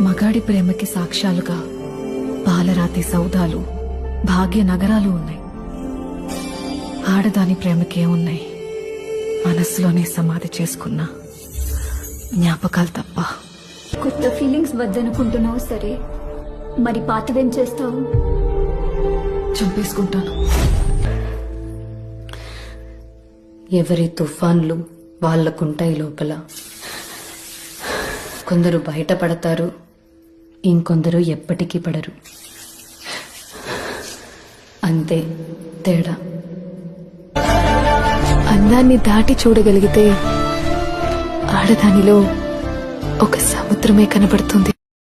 మగాడి ప్రేమకి సాక్ష్యాలుగా పాలరాతి సౌధాలు భాగ్య నగరాలు ఉన్నాయి. ఆడదాని ప్రేమకేమున్నాయి? మనస్సులోనే సమాధి చేసుకున్న జ్ఞాపకాలు తప్ప. కొత్త ఫీలింగ్స్ వద్దనుకుంటున్నావు సరే, మరి పాతవేం చేస్తావు? చంపేసుకుంటాను. ఎవరి తుఫాన్లు వాళ్లకుంటాయి లోపల. కొందరు బయటపడతారు, ఇంకొందరు ఎప్పటికీ పడరు. అంతే తేడా. అందాన్ని దాటి చూడగలిగితే ఆడదానిలో ఒక సముద్రమే కనబడుతుంది.